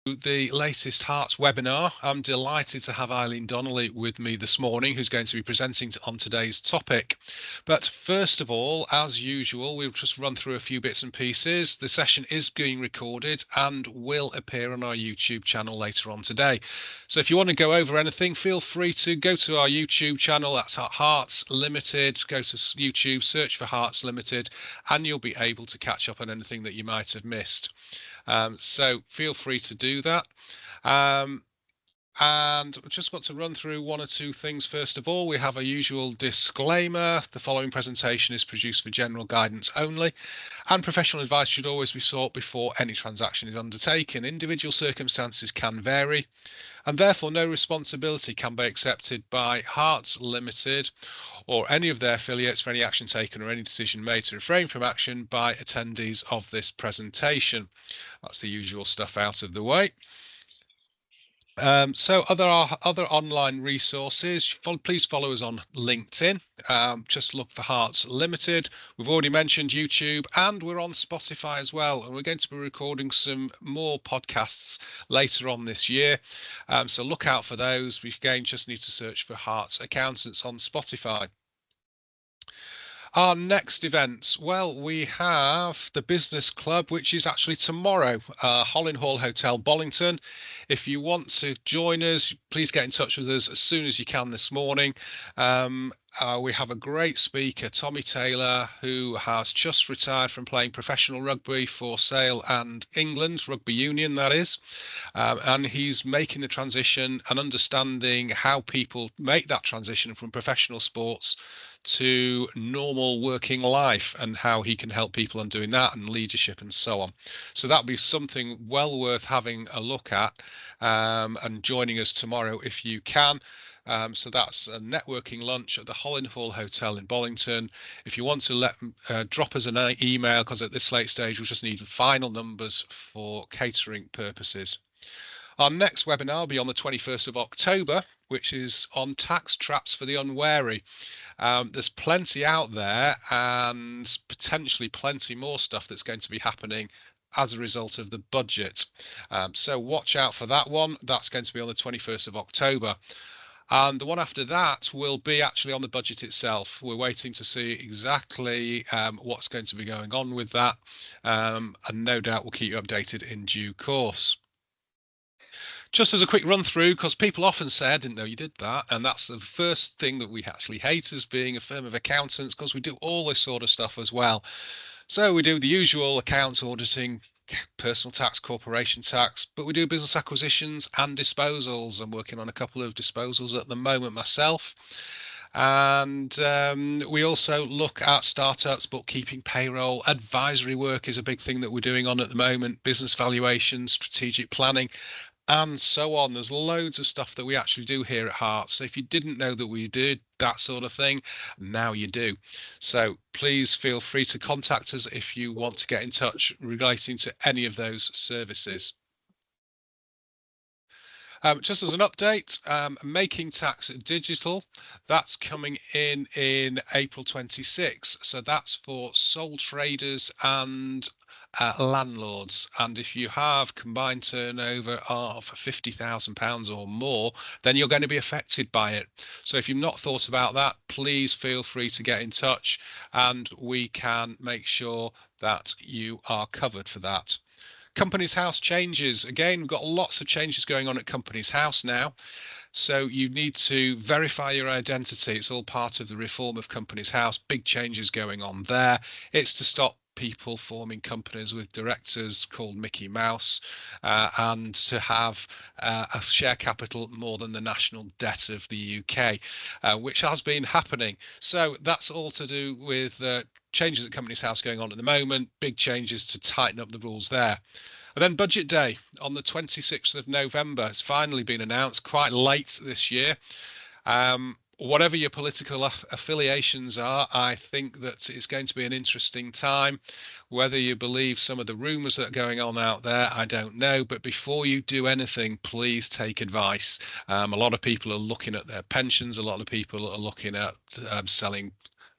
The latest Harts webinar. I'm delighted to have Eileen Donnelly with me this morning, who's going to be presenting on today's topic. But first of all, as usual, we'll just run through a few bits and pieces. The session is being recorded and will appear on our YouTube channel later on today. So if you want to go over anything, feel free to go to our YouTube channel. That's Harts Limited. Go to YouTube, search for Harts Limited, and you'll be able to catch up on anything that you might have missed. So feel free to do that. And I just want to run through one or two things. First of all, we have a usual disclaimer. The following presentation is produced for general guidance only, and professional advice should always be sought before any transaction is undertaken. Individual circumstances can vary, and therefore no responsibility can be accepted by Harts Limited or any of their affiliates for any action taken or any decision made to refrain from action by attendees of this presentation. That's the usual stuff out of the way. So other online resources, please follow us on LinkedIn. Just look for Harts Limited. We've already mentioned YouTube, and we're on Spotify as well. And we're going to be recording some more podcasts later on this year. So look out for those. We again just need to search for Harts Accountants on Spotify. Our next events, well, we have the Business Club, which is actually tomorrow, Holland Hall Hotel, Bollington. If you want to join us, please get in touch with us as soon as you can this morning. We have a great speaker, Tommy Taylor, who has just retired from playing professional rugby for Sale and England, rugby union that is, and he's making the transition and understanding how people make that transition from professional sports to normal working life and how he can help people on doing that and leadership and so on. So that'll be something well worth having a look at and joining us tomorrow if you can. So that's a networking lunch at the Holland Hall Hotel in Bollington. If you want to drop us an email, because at this late stage we'll just need final numbers for catering purposes. Our next webinar will be on the 21st of October, which is on tax traps for the unwary. There's plenty out there and potentially plenty more stuff that's going to be happening as a result of the budget. So watch out for that one. That's going to be on the 21st of October. And the one after that will be actually on the budget itself. We're waiting to see exactly what's going to be going on with that. And no doubt we'll keep you updated in due course. Just as a quick run through, because people often say, I didn't know you did that. And that's the first thing that we actually hate as being a firm of accountants, because we do all this sort of stuff as well. So we do the usual accounts auditing, personal tax, corporation tax, but we do business acquisitions and disposals. I'm working on a couple of disposals at the moment myself. And we also look at startups, bookkeeping, payroll, advisory work is a big thing that we're doing on at the moment, business valuations, strategic planning, and so on. There's loads of stuff that we actually do here at Harts. So if you didn't know that we did that sort of thing, now you do. So please feel free to contact us if you want to get in touch relating to any of those services. Just as an update, Making Tax Digital, that's coming in April 26. So that's for sole traders and landlords. And if you have combined turnover of £50,000 or more, then you're going to be affected by it. So if you've not thought about that, please feel free to get in touch and we can make sure that you are covered for that. Companies House changes. Again, we've got lots of changes going on at Companies House now. So you need to verify your identity. It's all part of the reform of Companies House. Big changes going on there. It's to stop people forming companies with directors called Mickey Mouse and to have a share capital more than the national debt of the UK, which has been happening. So that's all to do with changes at Companies House going on at the moment, big changes to tighten up the rules there. And then Budget Day on the 26th of November has finally been announced, quite late this year. Whatever your political affiliations are, I think that it's going to be an interesting time. Whether you believe some of the rumours that are going on out there, I don't know. But before you do anything, please take advice. A lot of people are looking at their pensions. A lot of people are looking at selling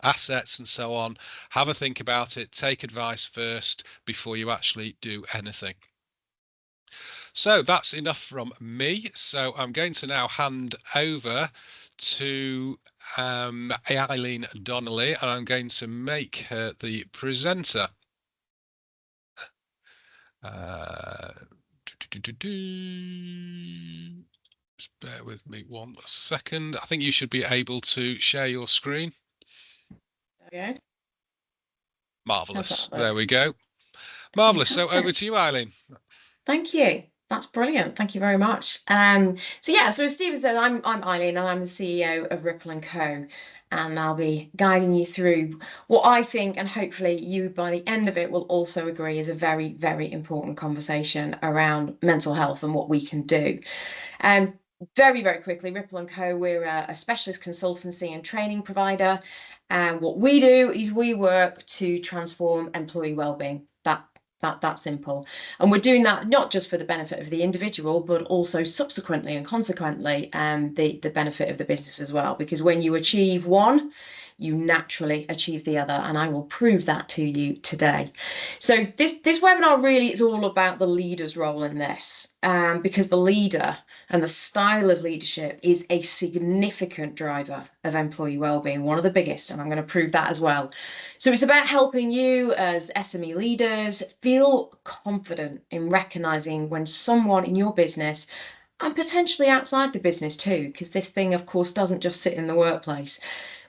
assets and so on. Have a think about it. Take advice first before you actually do anything. So that's enough from me. So I'm going to now hand over to Eileen Donnelly, and I'm going to make her the presenter. Just bear with me 1 second. I think you should be able to share your screen. There we go. Marvellous. There we go. Marvellous. So over to you, Eileen. Thank you. That's brilliant. Thank you very much. So as Stephen said, I'm Eileen and I'm the CEO of Ripple & Co. And I'll be guiding you through what I think, and hopefully you by the end of it will also agree is a very, very important conversation around mental health and what we can do. Very, very quickly, Ripple & Co, we're a specialist consultancy and training provider. And what we do is we work to transform employee wellbeing. That simple. And we're doing that not just for the benefit of the individual, but also subsequently and consequently the benefit of the business as well. Because when you achieve one, you naturally achieve the other. And I will prove that to you today. So this webinar really is all about the leader's role in this, because the leader and the style of leadership is a significant driver of employee wellbeing, one of the biggest, and I'm going to prove that as well. So it's about helping you as SME leaders feel confident in recognizing when someone in your business, and potentially outside the business too, because this thing, of course, doesn't just sit in the workplace,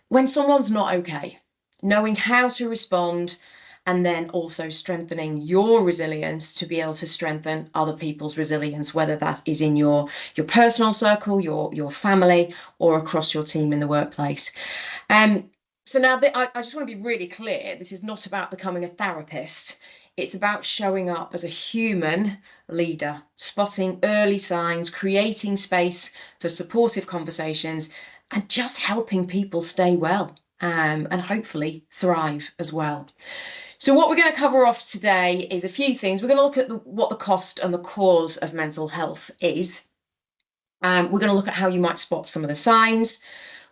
when someone's not okay, knowing how to respond, and then also strengthening your resilience to be able to strengthen other people's resilience, whether that is in your personal circle, your family, or across your team in the workplace. So now I just want to be really clear. This is not about becoming a therapist. It's about showing up as a human leader, spotting early signs, creating space for supportive conversations, and just helping people stay well, and hopefully thrive as well. So what we're going to cover off today is a few things. We're going to look at what the cost and the cause of mental health is. We're going to look at how you might spot some of the signs.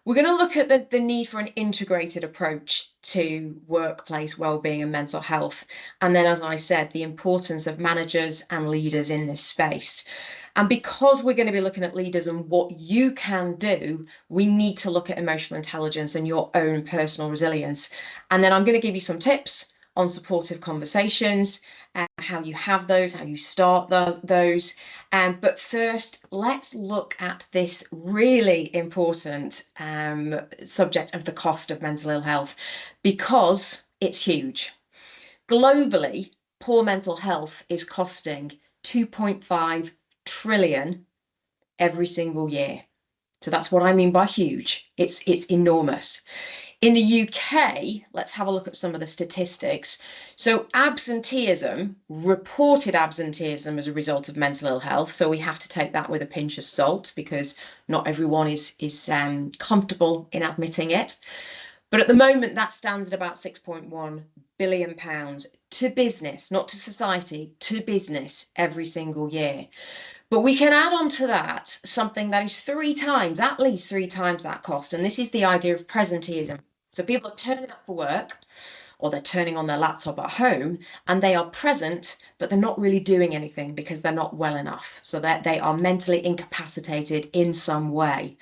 We're going to look at the need for an integrated approach to workplace wellbeing and mental health. And then, as I said, the importance of managers and leaders in this space. And because we're going to be looking at leaders and what you can do, we need to look at emotional intelligence and your own personal resilience. And then I'm going to give you some tips on supportive conversations, how you have those, how you start those. But first, let's look at this really important subject of the cost of mental ill health, because it's huge. Globally, poor mental health is costing 2.5 trillion every single year. So that's what I mean by huge. It's enormous. In the UK, let's have a look at some of the statistics. So absenteeism, reported absenteeism as a result of mental ill health. So we have to take that with a pinch of salt, because not everyone is comfortable in admitting it. But at the moment, that stands at about £6.1 billion to business, not to society, to business every single year. But we can add on to that something that is at least three times that cost. And this is the idea of presenteeism. So people are turning up for work, or they're turning on their laptop at home, and they are present, but they're not really doing anything because they're not well enough. So that they are mentally incapacitated in some way.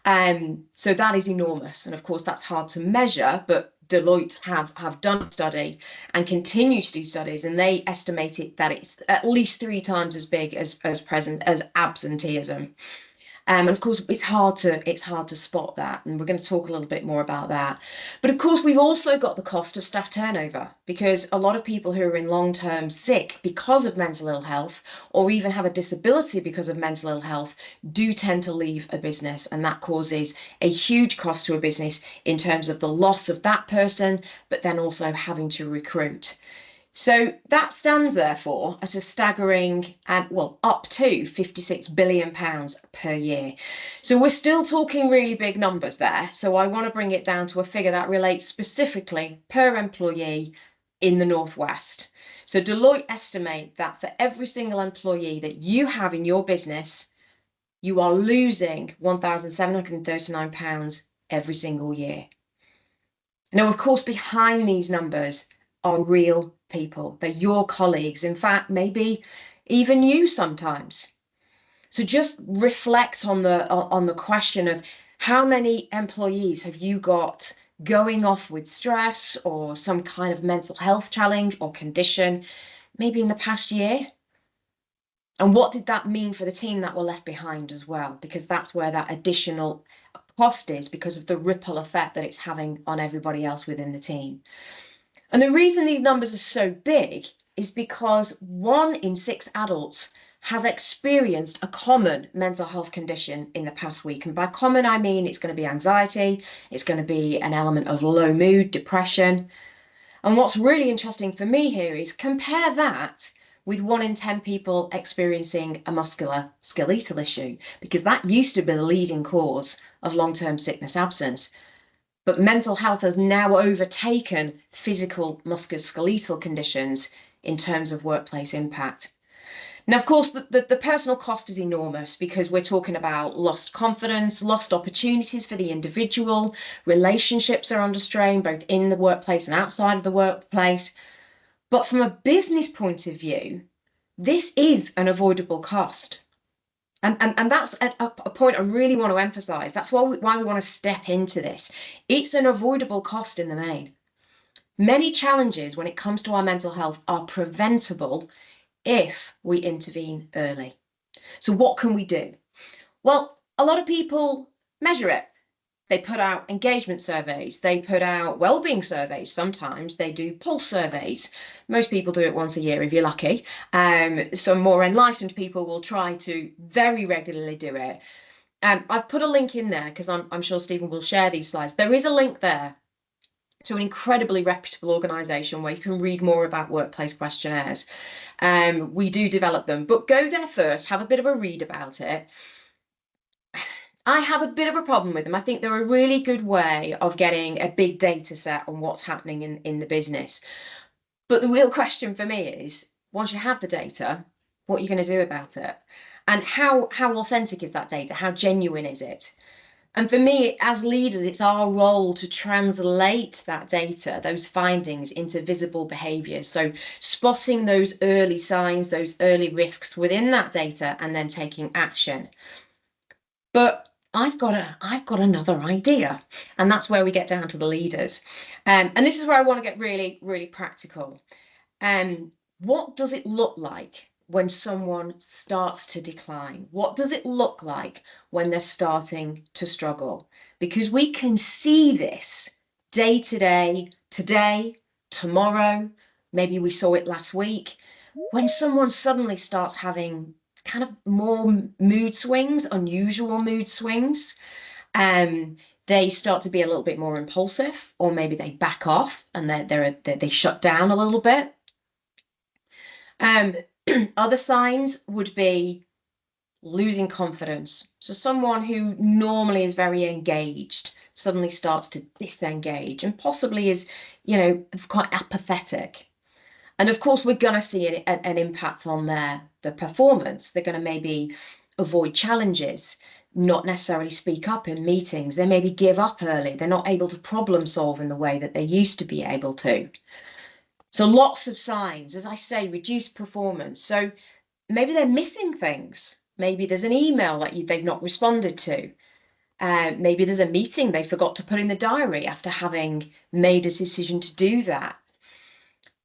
So that is enormous. And of course, that's hard to measure, but Deloitte have done a study and continue to do studies, and they estimated that it's at least three times as big as absenteeism. And of course, it's hard to spot that, and we're going to talk a little bit more about that. But of course, we've also got the cost of staff turnover, because a lot of people who are in long-term sick because of mental ill health, or even have a disability because of mental ill health, do tend to leave a business, and that causes a huge cost to a business in terms of the loss of that person, but then also having to recruit. So that stands therefore at a staggering, up to £56 billion per year. So we're still talking really big numbers there. So I want to bring it down to a figure that relates specifically per employee in the Northwest. So Deloitte estimate that for every single employee that you have in your business, you are losing £1,739 every single year. Now, of course, behind these numbers are real people. They're your colleagues. In fact, maybe even you sometimes. So just reflect on the question of how many employees have you got going off with stress or some kind of mental health challenge or condition, maybe in the past year? And what did that mean for the team that were left behind as well? Because that's where that additional cost is, because of the ripple effect that it's having on everybody else within the team. And the reason these numbers are so big is because 1 in 6 adults has experienced a common mental health condition in the past week. And by common, I mean it's going to be anxiety, it's going to be an element of low mood, depression. And what's really interesting for me here is compare that with 1 in 10 people experiencing a musculoskeletal issue, because that used to be the leading cause of long-term sickness absence. But mental health has now overtaken physical musculoskeletal conditions in terms of workplace impact. Now, of course, the personal cost is enormous, because we're talking about lost confidence, lost opportunities for the individual, relationships are under strain, both in the workplace and outside of the workplace. But from a business point of view, this is an avoidable cost. And that's a point I really want to emphasize. That's why we want to step into this. It's an avoidable cost in the main. Many challenges when it comes to our mental health are preventable if we intervene early. So what can we do? Well, a lot of people measure it. They put out engagement surveys, they put out well-being surveys, sometimes they do pulse surveys. Most people do it once a year if you're lucky. Some more enlightened people will try to very regularly do it. I've put a link in there because I'm sure Stephen will share these slides. There is a link there to an incredibly reputable organisation where you can read more about workplace questionnaires. We do develop them, but go there first, have a bit of a read about it. I have a bit of a problem with them. I think they're a really good way of getting a big data set on what's happening in the business. But the real question for me is, once you have the data, what are you going to do about it? And how authentic is that data? How genuine is it? And for me, as leaders, it's our role to translate that data, those findings, into visible behaviours. So spotting those early signs, those early risks within that data, and then taking action. But I've got another idea, and that's where we get down to the leaders. And this is where I want to get really, really practical. What does it look like when someone starts to decline? What does it look like when they're starting to struggle? Because we can see this day to day, today, tomorrow, maybe we saw it last week, when someone suddenly starts having kind of more mood swings, unusual mood swings. They start to be a little bit more impulsive, or maybe they back off and they shut down a little bit. Other signs would be losing confidence. So someone who normally is very engaged suddenly starts to disengage and possibly is, quite apathetic. And of course, we're going to see an impact on the performance. They're going to maybe avoid challenges, not necessarily speak up in meetings. They maybe give up early. They're not able to problem solve in the way that they used to be able to. So lots of signs, as I say, reduced performance. So maybe they're missing things. Maybe there's an email that they've not responded to. Maybe there's a meeting they forgot to put in the diary after having made a decision to do that.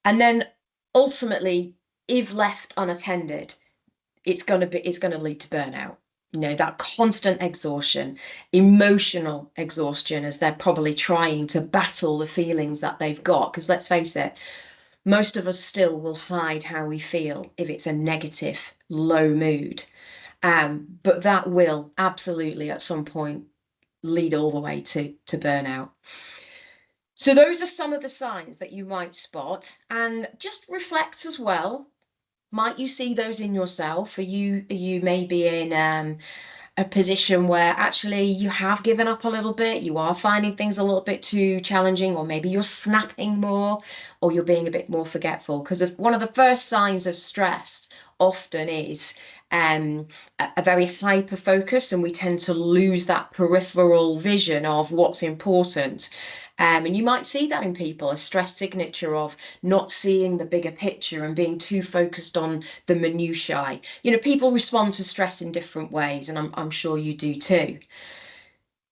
And then ultimately, if left unattended, it's going to lead to burnout. That constant exhaustion, emotional exhaustion, as they're probably trying to battle the feelings that they've got. Because let's face it, most of us still will hide how we feel if it's a negative, low mood. But that will absolutely at some point lead all the way to burnout. So those are some of the signs that you might spot, and just reflect as well. Might you see those in yourself? Are you maybe in a position where actually you have given up a little bit, you are finding things a little bit too challenging, or maybe you're snapping more, or you're being a bit more forgetful? Because one of the first signs of stress often is a very hyper focus, and we tend to lose that peripheral vision of what's important. And you might see that in people, a stress signature of not seeing the bigger picture and being too focused on the minutiae. People respond to stress in different ways, and I'm sure you do too.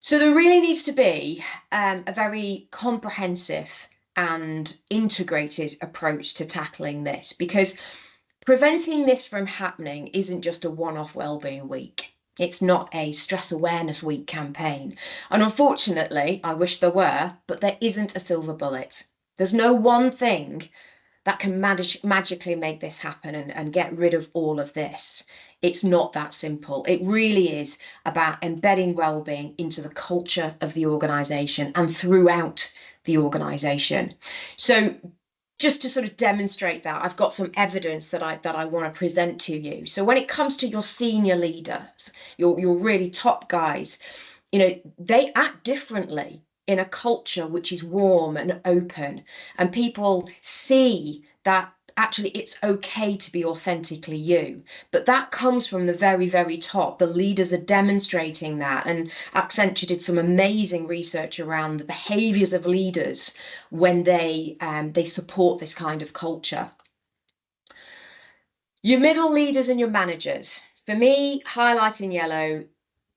So there really needs to be a very comprehensive and integrated approach to tackling this, because preventing this from happening isn't just a one-off wellbeing week. It's not a stress awareness week campaign. And unfortunately, I wish there were, but there isn't a silver bullet. There's no one thing that can magically make this happen and get rid of all of this. It's not that simple. It really is about embedding wellbeing into the culture of the organization and throughout the organization. So just to sort of demonstrate that, I've got some evidence that I want to present to you. So when it comes to your senior leaders, your really top guys, they act differently in a culture which is warm and open, and people see that actually it's okay to be authentically you. But that comes from the very, very top. The leaders are demonstrating that, and Accenture did some amazing research around the behaviors of leaders when they support this kind of culture. Your middle leaders and your managers, for me, highlight in yellow,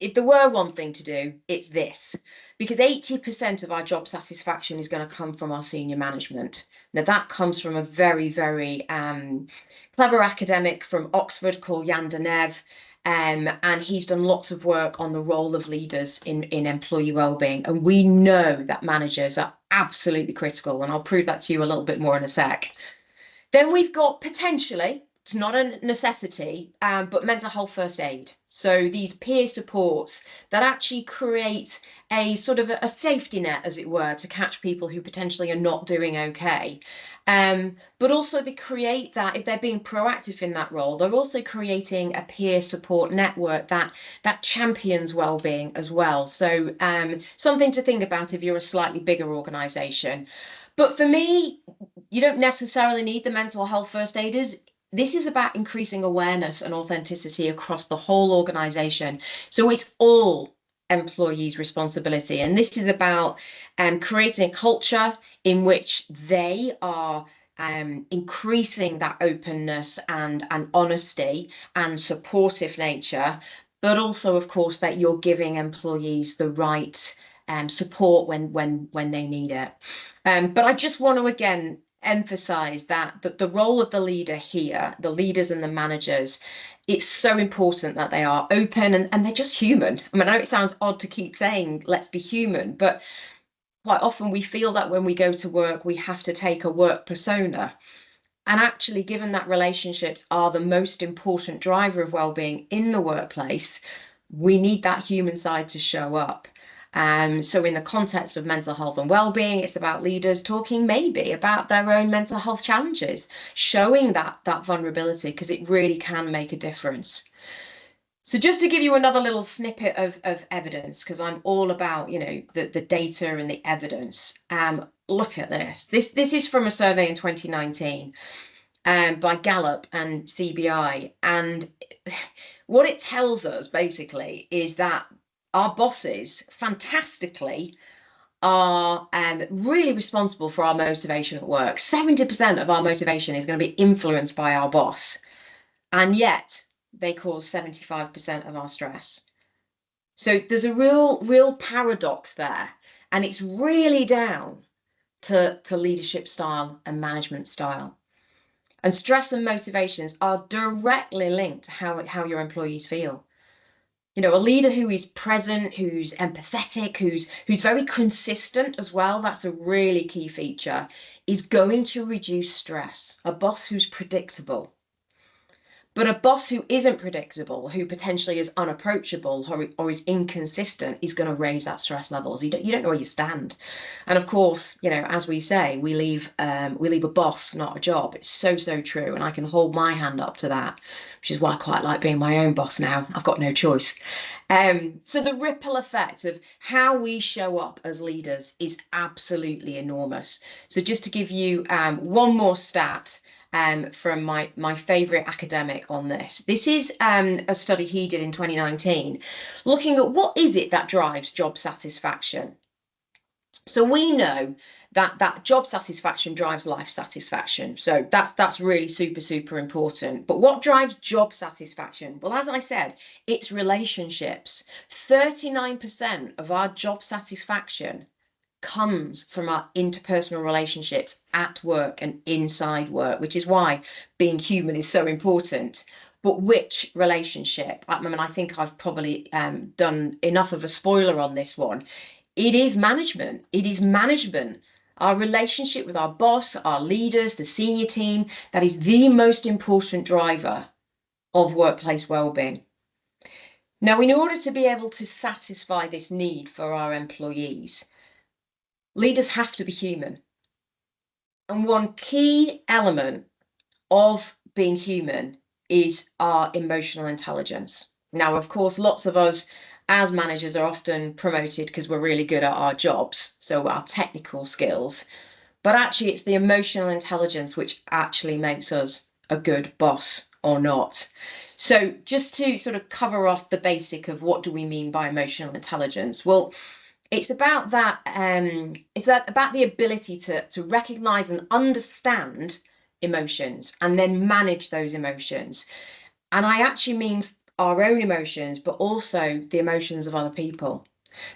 if there were one thing to do, it's this, because 80% of our job satisfaction is going to come from our senior management. Now, that comes from a very, very clever academic from Oxford called Jan de Neve, and he's done lots of work on the role of leaders in employee wellbeing. And we know that managers are absolutely critical, and I'll prove that to you a little bit more in a sec. Then we've got potentially, it's not a necessity, but mental health first aid. So these peer supports that actually create a sort of a safety net, as it were, to catch people who potentially are not doing okay. But also they create that, if they're being proactive in that role, they're also creating a peer support network that champions well-being as well. So something to think about if you're a slightly bigger organisation. But for me, you don't necessarily need the mental health first aiders. This is about increasing awareness and authenticity across the whole organization. So it's all employees' responsibility. And this is about creating a culture in which they are increasing that openness and honesty and supportive nature, but also, of course, that you're giving employees the right support when they need it. But I just want to again emphasize that the role of the leader here, the leaders and the managers, it's so important that they are open and they're just human. I mean, I know it sounds odd to keep saying let's be human, but quite often we feel that when we go to work, we have to take a work persona. And actually, given that relationships are the most important driver of well-being in the workplace, we need that human side to show up. So in the context of mental health and well-being, it's about leaders talking maybe about their own mental health challenges, showing that vulnerability, because it really can make a difference. So just to give you another little snippet of evidence, because I'm all about, the data and the evidence. Look at this. This is from a survey in 2019 by Gallup and CBI. And what it tells us basically is that our bosses, fantastically, are really responsible for our motivation at work. 70% of our motivation is going to be influenced by our boss. And yet they cause 75% of our stress. So there's a real paradox there. And it's really down to leadership style and management style. And stress and motivations are directly linked to how your employees feel. A leader who is present, who's empathetic, who's very consistent as well, that's a really key feature, is going to reduce stress. A boss who's predictable. But a boss who isn't predictable, who potentially is unapproachable or is inconsistent, is going to raise that stress levels. You don't know where you stand. And of course, as we say, we leave a boss, not a job. It's so true. And I can hold my hand up to that, which is why I quite like being my own boss now. I've got no choice. So the ripple effect of how we show up as leaders is absolutely enormous. So just to give you one more stat, from my favorite academic on this. This is a study he did in 2019, looking at what is it that drives job satisfaction. So we know that job satisfaction drives life satisfaction. So that's really super, super important. But what drives job satisfaction? Well, as I said, it's relationships. 39% of our job satisfaction comes from our interpersonal relationships at work and inside work, which is why being human is so important. But which relationship? I mean, I think I've probably done enough of a spoiler on this one. It is management. It is management. Our relationship with our boss, our leaders, the senior team, that is the most important driver of workplace well-being. Now, in order to be able to satisfy this need for our employees, leaders have to be human. And one key element of being human is our emotional intelligence. Now, of course, lots of us as managers are often promoted because we're really good at our jobs, so our technical skills. But actually, it's the emotional intelligence which actually makes us a good boss or not. So just to sort of cover off the basic of what do we mean by emotional intelligence? Well, it's about that about the ability to recognize and understand emotions and then manage those emotions. And I actually mean our own emotions, but also the emotions of other people.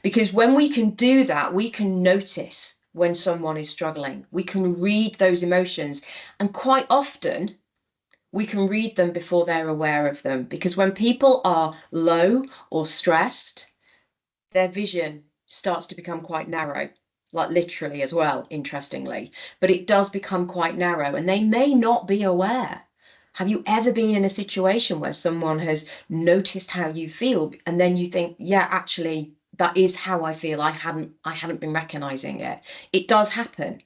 Because when we can do that, we can notice when someone is struggling. We can read those emotions, and quite often we can read them before they're aware of them. Because when people are low or stressed, their vision starts to become quite narrow, like literally as well, interestingly, but it does become quite narrow and they may not be aware. Have you ever been in a situation where someone has noticed how you feel and then you think, yeah, actually, that is how I feel. I hadn't been recognizing it. It does happen.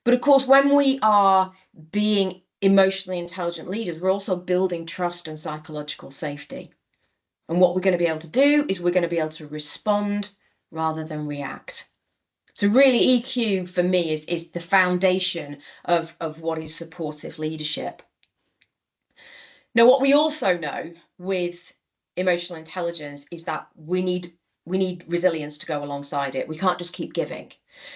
But of course, when we are being emotionally intelligent leaders, we're also building trust and psychological safety. And what we're going to be able to do is we're going to be able to respond rather than react. So really EQ for me is the foundation of what is supportive leadership. Now, what we also know with emotional intelligence is that we need resilience to go alongside it. We can't just keep giving.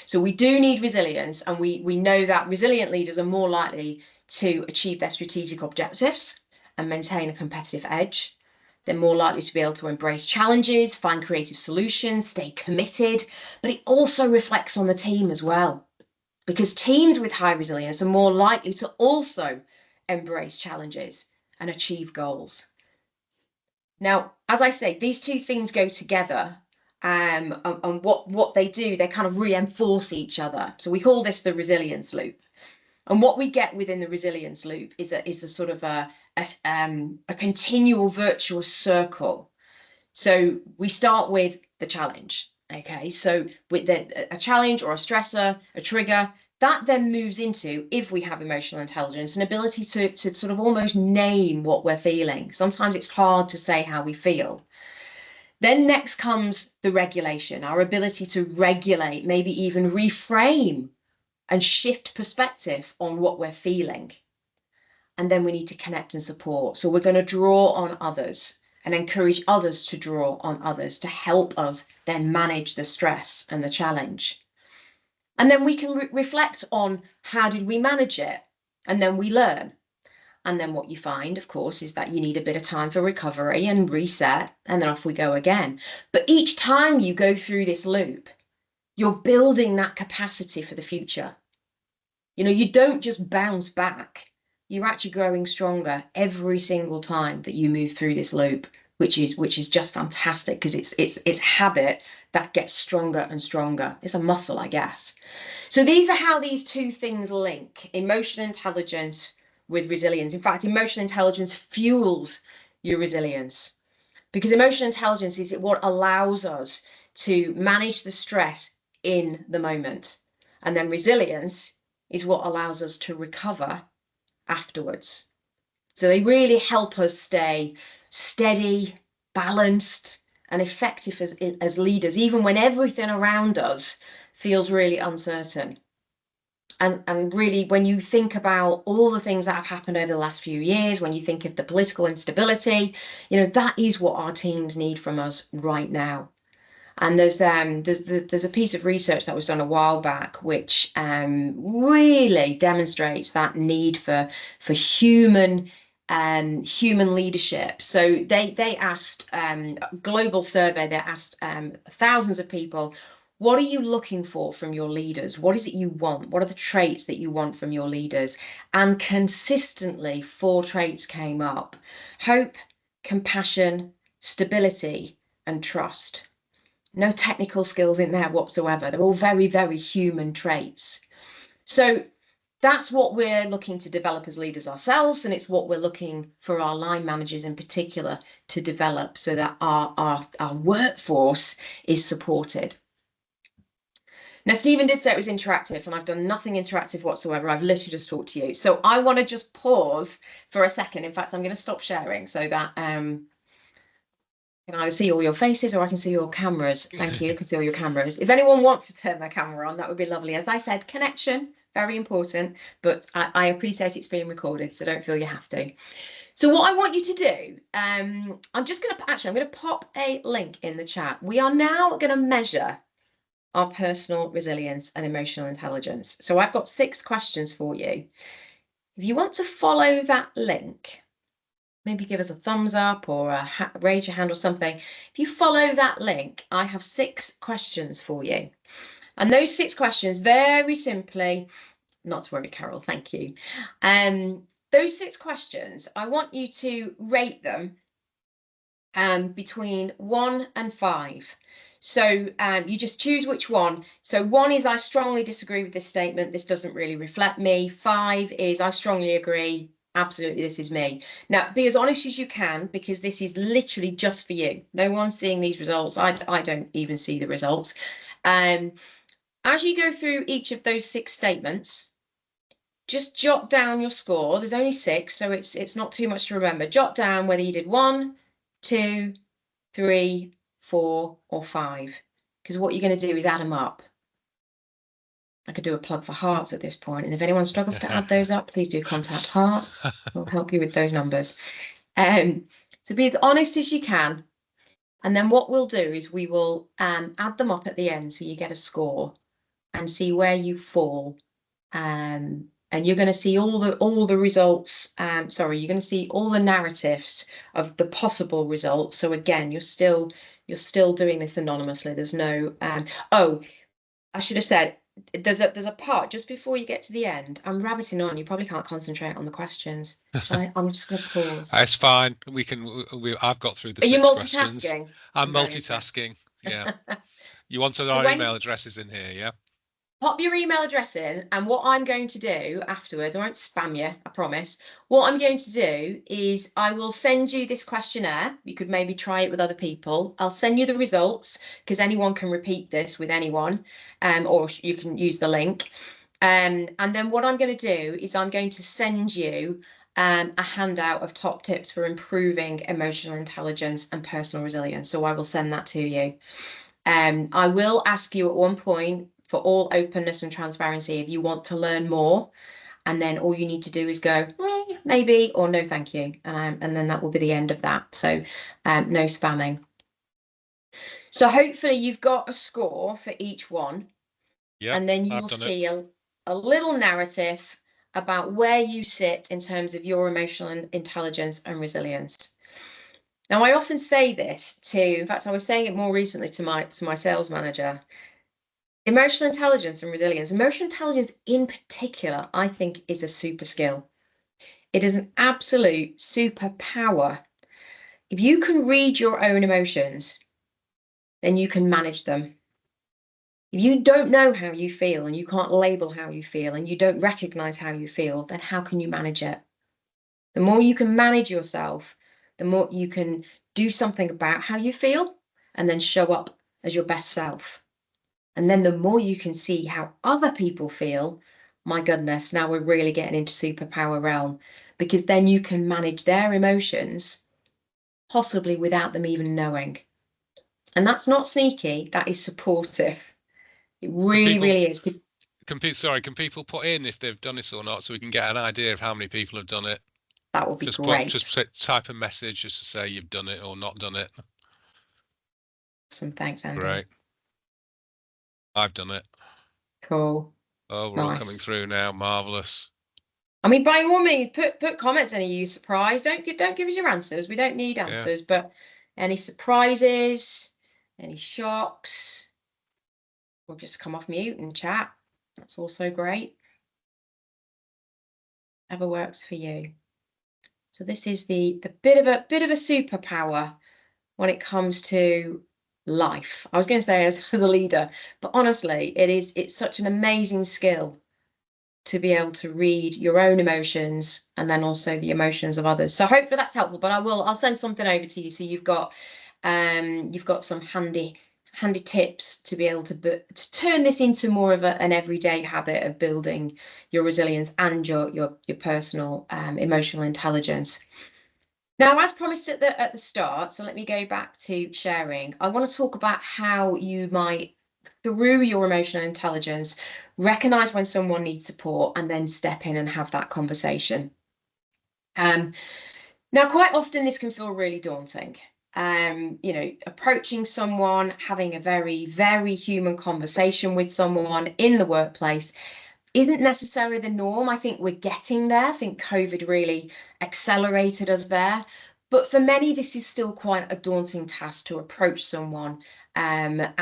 So we do need resilience, and we know that resilient leaders are more likely to achieve their strategic objectives and maintain a competitive edge. They're more likely to be able to embrace challenges, find creative solutions, stay committed, but it also reflects on the team as well. Because teams with high resilience are more likely to also embrace challenges and achieve goals. Now, as I say, these two things go together, and what they do, they kind of reinforce each other. So we call this the resilience loop. And what we get within the resilience loop is a sort of a continual virtuous circle. So we start with the challenge. Okay, so with a challenge or a stressor, a trigger, that then moves into, if we have emotional intelligence, an ability to sort of almost name what we're feeling. Sometimes it's hard to say how we feel. Then next comes the regulation, our ability to regulate, maybe even reframe and shift perspective on what we're feeling. And then we need to connect and support. So we're going to draw on others and encourage others to draw on others to help us then manage the stress and the challenge. And then we can reflect on how did we manage it? And then we learn. And then what you find, of course, is that you need a bit of time for recovery and reset, and then off we go again. But each time you go through this loop, you're building that capacity for the future. You know, you don't just bounce back. You're actually growing stronger every single time that you move through this loop, which is just fantastic because it's habit that gets stronger and stronger. It's a muscle, I guess. So these are how these two things link: emotional intelligence with resilience. In fact, emotional intelligence fuels your resilience, because emotional intelligence is what allows us to manage the stress in the moment. And then resilience is what allows us to recover afterwards. So they really help us stay steady, balanced, and effective as leaders, even when everything around us feels really uncertain. And really, when you think about all the things that have happened over the last few years, when you think of the political instability, you know, that is what our teams need from us right now. And there's a piece of research that was done a while back which really demonstrates that need for human leadership. So they asked global survey. They asked thousands of people, what are you looking for from your leaders? What is it you want? What are the traits that you want from your leaders? And consistently, four traits came up: hope, compassion, stability, and trust. No technical skills in there whatsoever. They're all very, very human traits. So that's what we're looking to develop as leaders ourselves, and it's what we're looking for our line managers in particular to develop so that our workforce is supported. Now, Stephen did say it was interactive, and I've done nothing interactive whatsoever. I've literally just talked to you. So I want to just pause for a second. In fact, I'm going to stop sharing so that I can either see all your faces or I can see your cameras. Thank you. I can see all your cameras. If anyone wants to turn their camera on, that would be lovely. As I said, connection, very important, but I appreciate it's being recorded, so don't feel you have to. So what I want you to do, I'm going to pop a link in the chat. We are now going to measure our personal resilience and emotional intelligence. So I've got 6 questions for you. If you want to follow that link, maybe give us a thumbs up or raise your hand or something. If you follow that link, I have 6 questions for you. And those 6 questions, very simply, not to worry, Carol, thank you. Those 6 questions, I want you to rate them between 1 and 5. So you just choose which one. So 1 is I strongly disagree with this statement. This doesn't really reflect me. 5 is I strongly agree. Absolutely, this is me. Now, be as honest as you can, because this is literally just for you. No one's seeing these results. I don't even see the results. As you go through each of those 6 statements, just jot down your score. There's only 6, so it's not too much to remember. Jot down whether you did 1, 2, 3, 4, or 5, because what you're going to do is add them up. I could do a plug for Harts at this point, and if anyone struggles to add those up, please do contact Harts. We'll help you with those numbers. So be as honest as you can, and then what we'll do is we will add them up at the end, so you get a score and see where you fall. And you're going to see all the results. Sorry, you're going to see all the narratives of the possible results. So again, you're still doing this anonymously. There's no oh, I should have said there's a part just before you get to the end. I'm rabbiting on. You probably can't concentrate on the questions. Shall I? I'm just going to pause. It's fine. I've got through the Are you 6 questions. multitasking? I'm multitasking. Yeah. You wanted our email addresses in here, yeah? Pop your email address in, and what I'm going to do afterwards, I won't spam you, I promise. What I'm going to do is I will send you this questionnaire. You could maybe try it with other people. I'll send you the results, because anyone can repeat this with anyone, or you can use the link. And then what I'm going to do is I'm going to send you a handout of top tips for improving emotional intelligence and personal resilience. So I will send that to you. I will ask you at one point, for all openness and transparency, if you want to learn more, and then all you need to do is go maybe or no thank you, and then that will be the end of that. So no spamming. So hopefully you've got a score for each one, and then you'll see a little narrative about where you sit in terms of your emotional intelligence and resilience. Now, I often say this in fact, I was saying it more recently to my sales manager. Emotional intelligence and resilience. Emotional intelligence in particular, I think, is a super skill. It is an absolute superpower. If you can read your own emotions, then you can manage them. If you don't know how you feel and you can't label how you feel and you don't recognize how you feel, then how can you manage it? The more you can manage yourself, the more you can do something about how you feel and then show up as your best self. And then the more you can see how other people feel, my goodness, now we're really getting into superpower realm, because then you can manage their emotions, possibly without them even knowing. And that's not sneaky, that is supportive. It really, really is. Can people put in if they've done it or not, so we can get an idea of how many people have done it? That would be great. Just type a message just to say you've done it or not done it. Awesome. Thanks, Andy. Great. I've done it. Cool. Oh, we're all coming Nice. through now. Marvelous. I mean, by all means, put comments. Any you surprised? Don't give us your answers. We don't need Yeah. answers, but any surprises, any shocks, we'll just come off mute and chat. That's also great. Whatever works for you. So this is the bit of a superpower when it comes to life. I was going to say as a leader, but honestly, it's such an amazing skill to be able to read your own emotions and then also the emotions of others. So hopefully that's helpful, but I'll send something over to you so you've got some handy tips to be able to turn this into more of an everyday habit of building your resilience and your personal emotional intelligence. Now, as promised at the start, so let me go back to sharing. I want to talk about how you might, through your emotional intelligence, recognize when someone needs support and then step in and have that conversation. Now, quite often this can feel really daunting. Approaching someone, having a very, very human conversation with someone in the workplace isn't necessarily the norm. I think we're getting there. I think COVID really accelerated us there. But for many, this is still quite a daunting task to approach someone and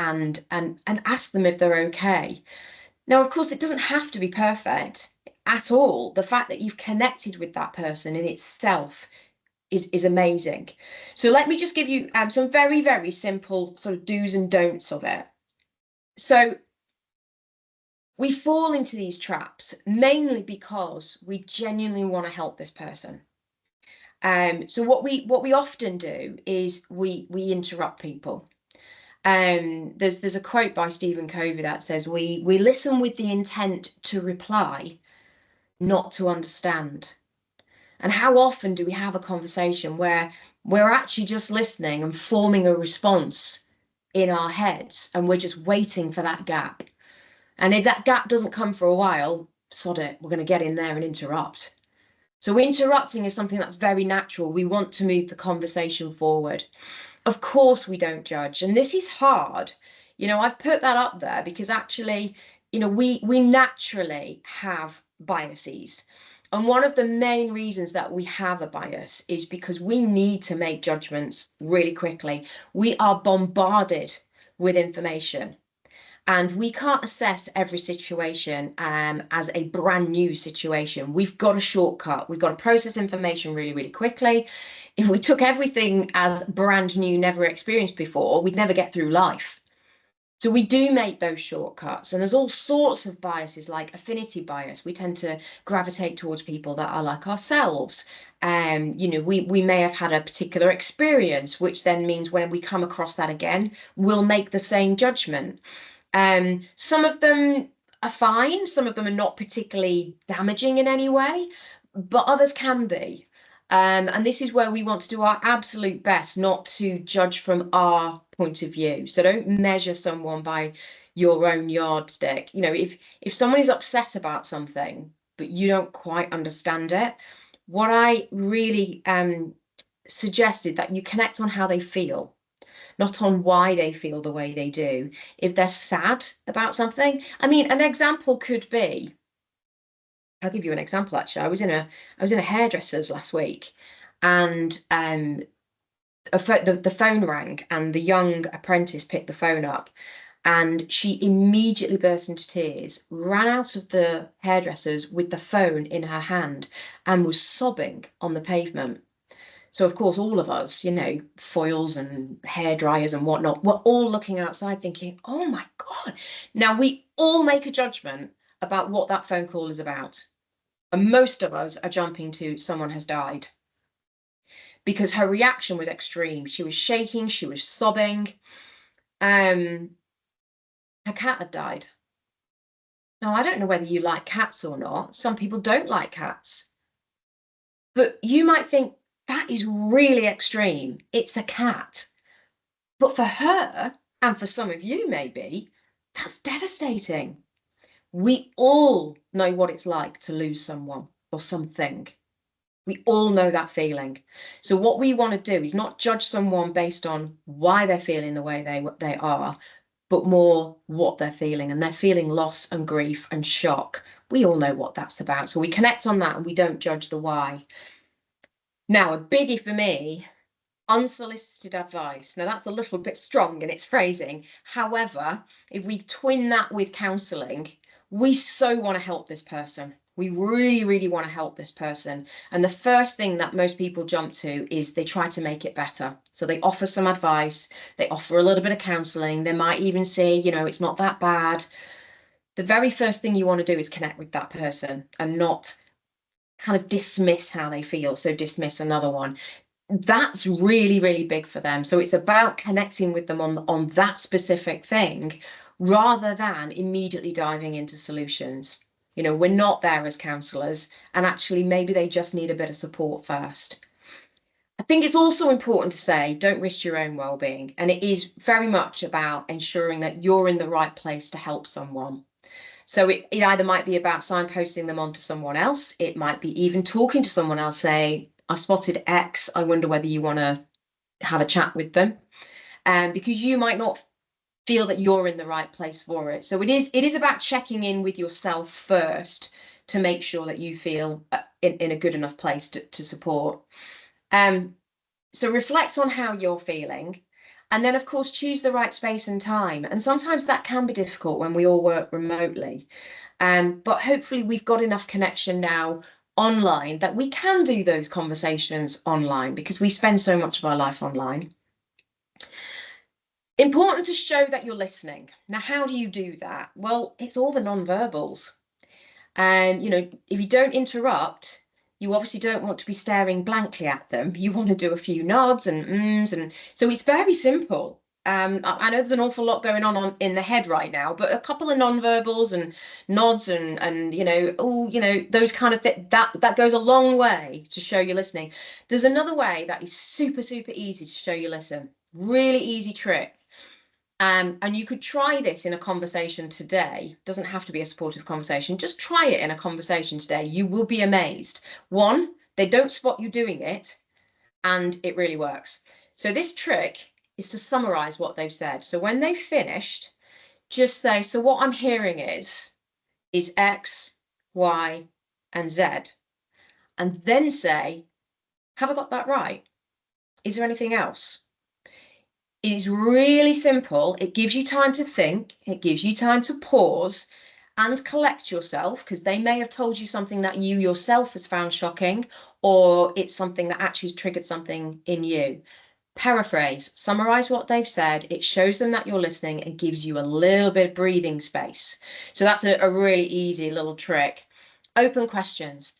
ask them if they're okay. Now, of course, it doesn't have to be perfect at all. The fact that you've connected with that person in itself is amazing. So let me just give you some very, very simple sort of do's and don'ts of it. So we fall into these traps mainly because we genuinely want to help this person. So what we often do is we interrupt people. There's a quote by Stephen Covey that says we listen with the intent to reply, not to understand. And how often do we have a conversation where we're actually just listening and forming a response in our heads, and we're just waiting for that gap? And if that gap doesn't come for a while, sod it, we're going to get in there and interrupt. So interrupting is something that's very natural. We want to move the conversation forward. Of course, we don't judge. And this is hard. I've put that up there because actually, we naturally have biases. And one of the main reasons that we have a bias is because we need to make judgments really quickly. We are bombarded with information. And we can't assess every situation as a brand new situation. We've got a shortcut. We've got to process information really, really quickly. If we took everything as brand new, never experienced before, we'd never get through life. So we do make those shortcuts. And there's all sorts of biases like affinity bias. We tend to gravitate towards people that are like ourselves. We may have had a particular experience, which then means when we come across that again, we'll make the same judgment. Some of them are fine, some of them are not particularly damaging in any way, but others can be. And this is where we want to do our absolute best not to judge from our point of view. So don't measure someone by your own yardstick. If someone is upset about something, but you don't quite understand it, what I really suggested that you connect on how they feel, not on why they feel the way they do. If they're sad about something, I mean, an example could be, I'll give you an example actually. I was in a hairdresser's last week, and the phone rang, and the young apprentice picked the phone up, and she immediately burst into tears, ran out of the hairdresser's with the phone in her hand, and was sobbing on the pavement. So of course, all of us, foils and hair dryers and whatnot, we're all looking outside thinking, oh my God. Now we all make a judgment about what that phone call is about. And most of us are jumping to someone has died, because her reaction was extreme. She was shaking, she was sobbing. Her cat had died. Now, I don't know whether you like cats or not. Some people don't like cats. But you might think, that is really extreme. It's a cat. But for her, and for some of you maybe, that's devastating. We all know what it's like to lose someone or something. We all know that feeling. So what we want to do is not judge someone based on why they're feeling the way they are, but more what they're feeling. And they're feeling loss and grief and shock. We all know what that's about. So we connect on that and we don't judge the why. Now, a biggie for me, unsolicited advice. Now, that's a little bit strong in its phrasing. However, if we twin that with counselling, we so want to help this person. We really, really want to help this person. And the first thing that most people jump to is they try to make it better. So they offer some advice, they offer a little bit of counselling. They might even say, you know, it's not that bad. The very first thing you want to do is connect with that person and not kind of dismiss how they feel. So dismiss another one. That's really, really big for them. So it's about connecting with them on that specific thing rather than immediately diving into solutions. You know, we're not there as counsellors, and actually maybe they just need a bit of support first. I think it's also important to say, don't risk your own well-being. And it is very much about ensuring that you're in the right place to help someone. So it either might be about signposting them onto someone else. It might be even talking to someone else, say, I've spotted X. I wonder whether you want to have a chat with them. Because you might not feel that you're in the right place for it. So it is about checking in with yourself first to make sure that you feel in a good enough place to support. So reflect on how you're feeling. And then, of course, choose the right space and time. And sometimes that can be difficult when we all work remotely. But hopefully we've got enough connection now online that we can do those conversations online because we spend so much of our life online. Important to show that you're listening. Now, how do you do that? Well, it's all the non-verbals. And, you know, if you don't interrupt, you obviously don't want to be staring blankly at them. You want to do a few nods and ums. And so it's very simple. I know there's an awful lot going on in the head right now, but a couple of non-verbals and nods and you know, oh, you know, those kind of that goes a long way to show you're listening. There's another way that is super, super easy to show you listen. Really easy trick. And you could try this in a conversation today. Doesn't have to be a supportive conversation. Just try it in a conversation today. You will be amazed. One, they don't spot you doing it, and it really works. So this trick is to summarize what they've said. So when they've finished, just say, so what I'm hearing is X, Y, and Z. And then say, have I got that right? Is there anything else? It is really simple. It gives you time to think. It gives you time to pause and collect yourself, because they may have told you something that you yourself has found shocking, or it's something that actually has triggered something in you. Paraphrase, summarize what they've said. It shows them that you're listening and gives you a little bit of breathing space. So that's a really easy little trick. Open questions.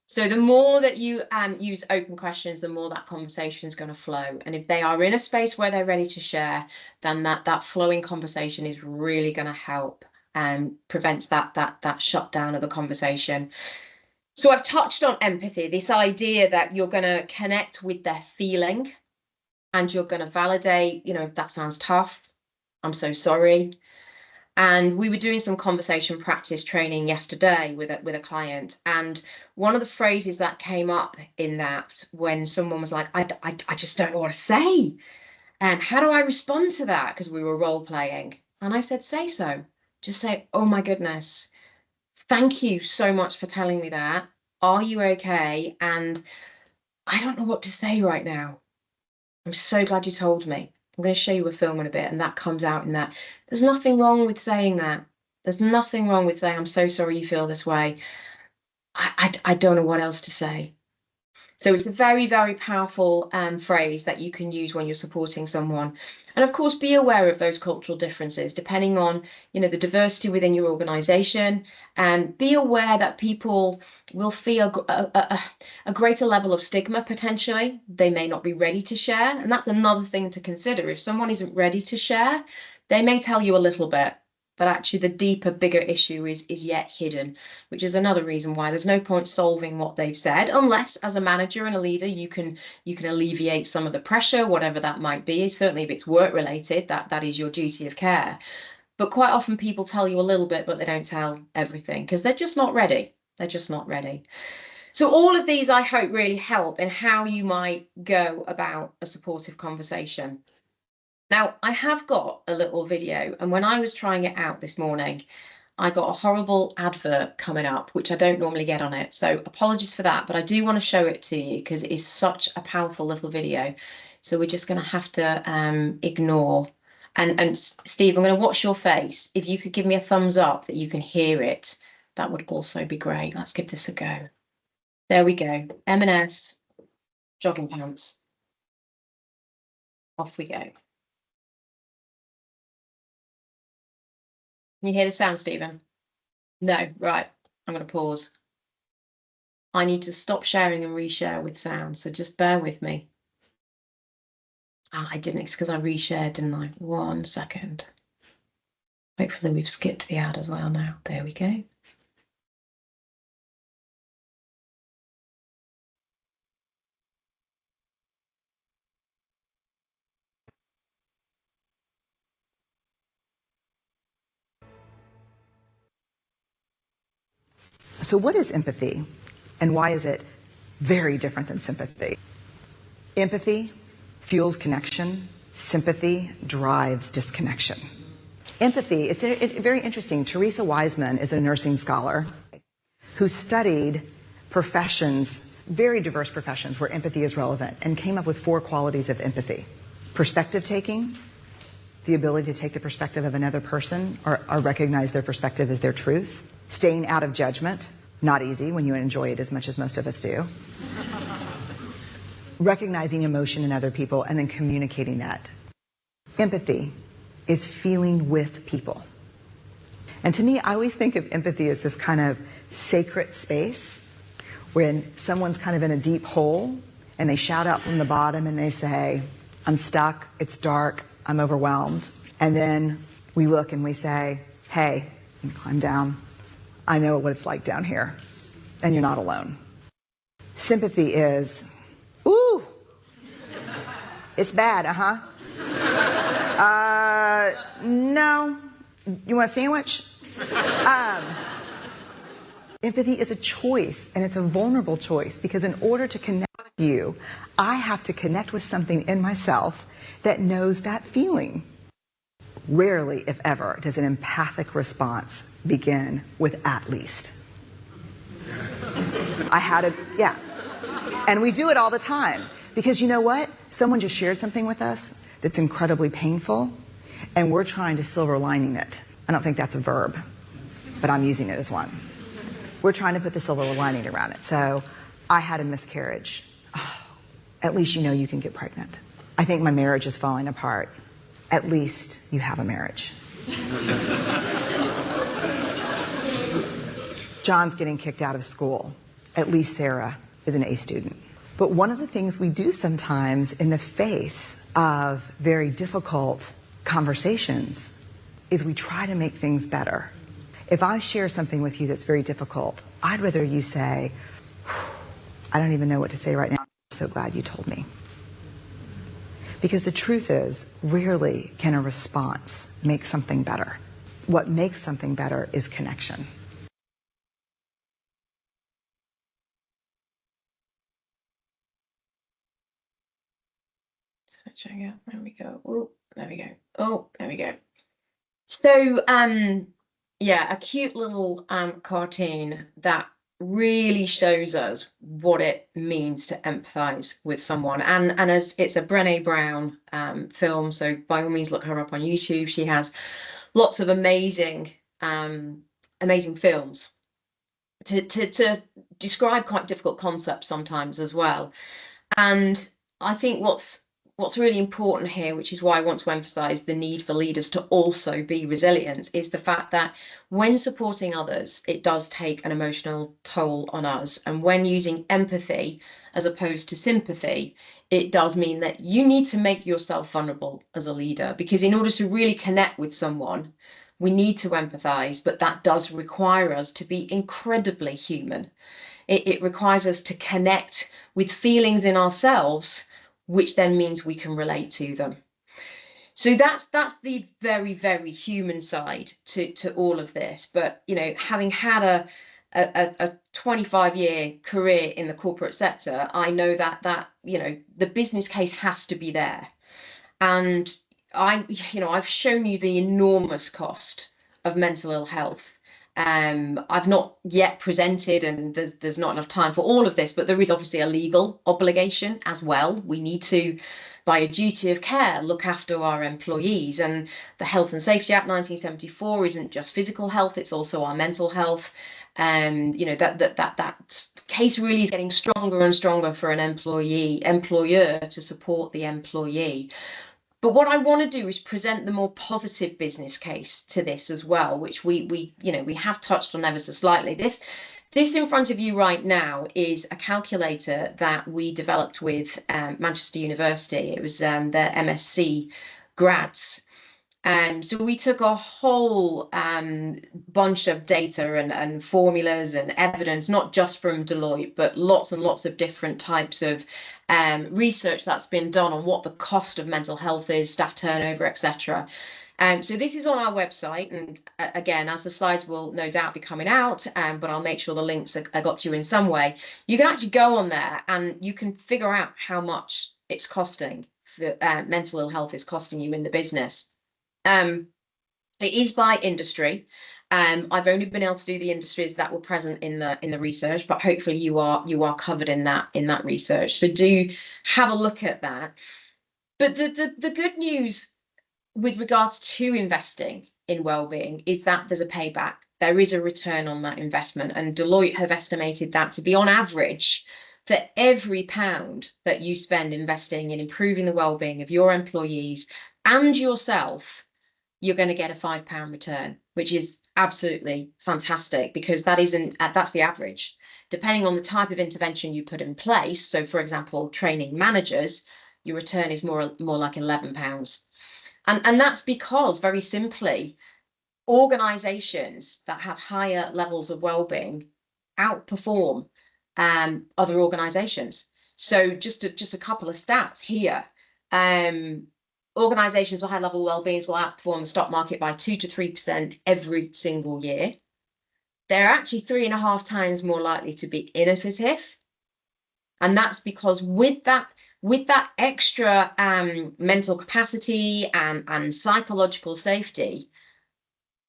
So the more that you use open questions, the more that conversation is going to flow. And if they are in a space where they're ready to share, then that flowing conversation is really going to help and prevents that shutdown of the conversation. So I've touched on empathy, this idea that you're going to connect with their feeling and you're going to validate, you know, if that sounds tough, I'm so sorry. And we were doing some conversation practice training yesterday with a client. And one of the phrases that came up in that, when someone was like, I just don't know what to say. And how do I respond to that? Because we were role playing. And I said, say so. Just say, oh my goodness, thank you so much for telling me that. Are you okay? And I don't know what to say right now. I'm so glad you told me. I'm going to show you a film in a bit, and that comes out in that. There's nothing wrong with saying that. There's nothing wrong with saying, I'm so sorry you feel this way. I don't know what else to say. So it's a very, very powerful phrase that you can use when you're supporting someone. And of course, be aware of those cultural differences, depending on, you know, the diversity within your organization. And be aware that people will feel a greater level of stigma potentially. They may not be ready to share. And that's another thing to consider. If someone isn't ready to share, they may tell you a little bit, but actually the deeper, bigger issue is yet hidden, which is another reason why there's no point solving what they've said, unless as a manager and a leader, you can alleviate some of the pressure, whatever that might be. Certainly if it's work related, that is your duty of care. But quite often people tell you a little bit, but they don't tell everything because they're just not ready. They're just not ready. So all of these, I hope, really help in how you might go about a supportive conversation. Now, I have got a little video, and when I was trying it out this morning, I got a horrible advert coming up, which I don't normally get on it. So apologies for that, but I do want to show it to you because it is such a powerful little video. So we're just going to have to ignore. And Steve, I'm going to watch your face. If you could give me a thumbs up that you can hear it, that would also be great. Let's give this a go. There we go. M&S jogging pants. Off we go. Can you hear the sound, Stephen? No, right. I'm going to pause. I need to stop sharing and reshare with sound, so just bear with me. I didn't, it's because I reshared, didn't I? 1 second. Hopefully we've skipped the ad as well now. There we go. So what is empathy, and why is it very different than sympathy? Empathy fuels connection. Sympathy drives disconnection. Empathy, it's very interesting. Teresa Wiseman is a nursing scholar who studied professions, very diverse professions where empathy is relevant, and came up with 4 qualities of empathy. Perspective taking, the ability to take the perspective of another person or recognize their perspective as their truth. Staying out of judgment, not easy when you enjoy it as much as most of us do. Recognizing emotion in other people and then communicating that. Empathy is feeling with people. And to me, I always think of empathy as this kind of sacred space when someone's kind of in a deep hole and they shout out from the bottom and they say, I'm stuck, it's dark, I'm overwhelmed. And then we look and we say, hey, you climb down. I know what it's like down here, and you're not alone. Sympathy is, ooh, it's bad, no, you want a sandwich? Empathy is a choice, and it's a vulnerable choice, because in order to connect with you, I have to connect with something in myself that knows that feeling. Rarely, if ever, does an empathic response begin with at least. Yeah. And we do it all the time. Because you know what? Someone just shared something with us that's incredibly painful, and we're trying to silver lining it. I don't think that's a verb, but I'm using it as one. We're trying to put the silver lining around it. So, I had a miscarriage. Oh, at least you know you can get pregnant. I think my marriage is falling apart. At least you have a marriage. John's getting kicked out of school. At least Sarah is an A student. But one of the things we do sometimes in the face of very difficult conversations is we try to make things better. If I share something with you that's very difficult, I'd rather you say, I don't even know what to say right now. I'm so glad you told me. Because the truth is, rarely can a response make something better. What makes something better is connection. Switching it. There we go. Oh, there we go. Oh, there we go. So, yeah, a cute little cartoon that really shows us what it means to empathize with someone. And as it's a Brené Brown film, so by all means look her up on YouTube. She has lots of amazing films to describe quite difficult concepts sometimes as well. And I think what's really important here, which is why I want to emphasize the need for leaders to also be resilient, is the fact that when supporting others, it does take an emotional toll on us. And when using empathy as opposed to sympathy, it does mean that you need to make yourself vulnerable as a leader, because in order to really connect with someone, we need to empathize, but that does require us to be incredibly human. It requires us to connect with feelings in ourselves, which then means we can relate to them. So that's the very, very human side to all of this. But, you know, having had a 25-year career in the corporate sector, I know that the business case has to be there. And I've shown you the enormous cost of mental ill health. I've not yet presented, and there's not enough time for all of this, but there is obviously a legal obligation as well. We need to, by a duty of care, look after our employees. And the Health and Safety Act 1974 isn't just physical health, it's also our mental health. That case really is getting stronger and stronger for an employer to support the employee. But what I want to do is present the more positive business case to this as well, which we have touched on ever so slightly. This in front of you right now is a calculator that we developed with Manchester University. It was their MSc grads. So we took a whole bunch of data and formulas and evidence, not just from Deloitte, but lots and lots of different types of research that's been done on what the cost of mental health is, staff turnover, etc. So this is on our website, and again, as the slides will no doubt be coming out, but I'll make sure the links are got to you in some way. You can actually go on there and you can figure out how much it's costing for mental ill health is costing you in the business. It is by industry. I've only been able to do the industries that were present in the research, but hopefully you are covered in that research. So do have a look at that. But the good news with regards to investing in wellbeing is that there's a payback. There is a return on that investment, and Deloitte have estimated that to be on average, for every pound that you spend investing in improving the wellbeing of your employees and yourself, you're going to get a £5 return, which is absolutely fantastic, because that's the average. Depending on the type of intervention you put in place, so for example, training managers, your return is more like £11. And that's because, very simply, organizations that have higher levels of well-being outperform other organizations. So just a couple of stats here. Organizations with high level well-beings will outperform the stock market by 2 to 3% every single year. They're actually 3.5 times more likely to be innovative. And that's because with that extra mental capacity and psychological safety,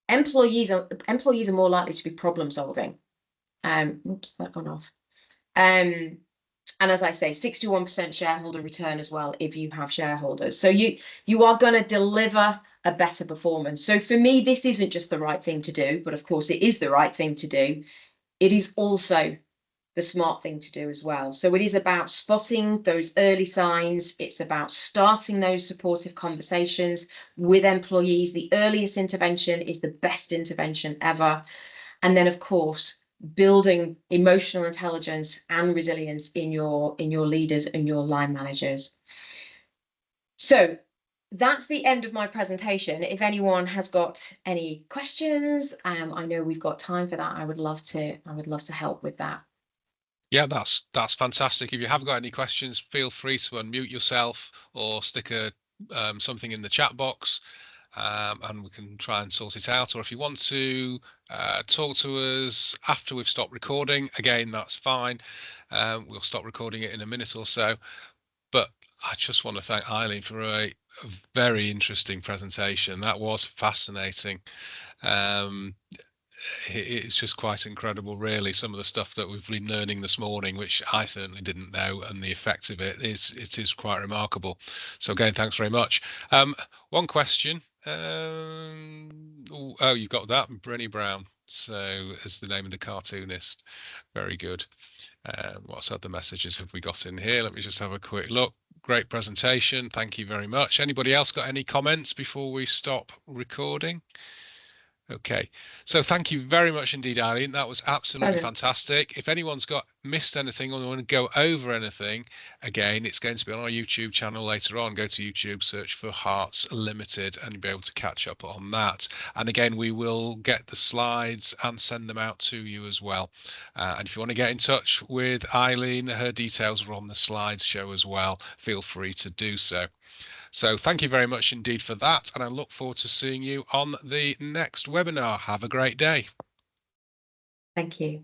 employees are more likely to be problem solving. Oops, that gone off. And as I say, 61% shareholder return as well if you have shareholders. So you are going to deliver a better performance. So for me, this isn't just the right thing to do, but of course it is the right thing to do. It is also the smart thing to do as well. So it is about spotting those early signs. It's about starting those supportive conversations with employees. The earliest intervention is the best intervention ever. And then, of course, building emotional intelligence and resilience in your leaders and your line managers. So that's the end of my presentation. If anyone has got any questions, I know we've got time for that. I would love to help with that. Yeah, that's fantastic. If you have got any questions, feel free to unmute yourself or stick something in the chat box, and we can try and sort it out. Or if you want to talk to us after we've stopped recording, again, that's fine. We'll stop recording it in a minute or so. But I just want to thank Eileen for a very interesting presentation. That was fascinating. It's just quite incredible, really, some of the stuff that we've been learning this morning, which I certainly didn't know, and the effect of it is quite remarkable. So again, thanks very much. One question. Oh, you got that, Brenny Brown. So as the name of the cartoonist, very good. What other messages have we got in here? Let me just have a quick look. Great presentation. Thank you very much. Anybody else got any comments before we stop recording? Okay, so thank you very much indeed, Eileen. That was absolutely fantastic. If anyone's missed anything or want to go over anything, again, it's going to be on our YouTube channel later on. Go to YouTube, search for Harts Limited, and you'll be able to catch up on that. And again, we will get the slides and send them out to you as well. And if you want to get in touch with Eileen, her details are on the slideshow as well. Feel free to do so. So thank you very much indeed for that, and I look forward to seeing you on the next webinar. Have a great day. Thank you.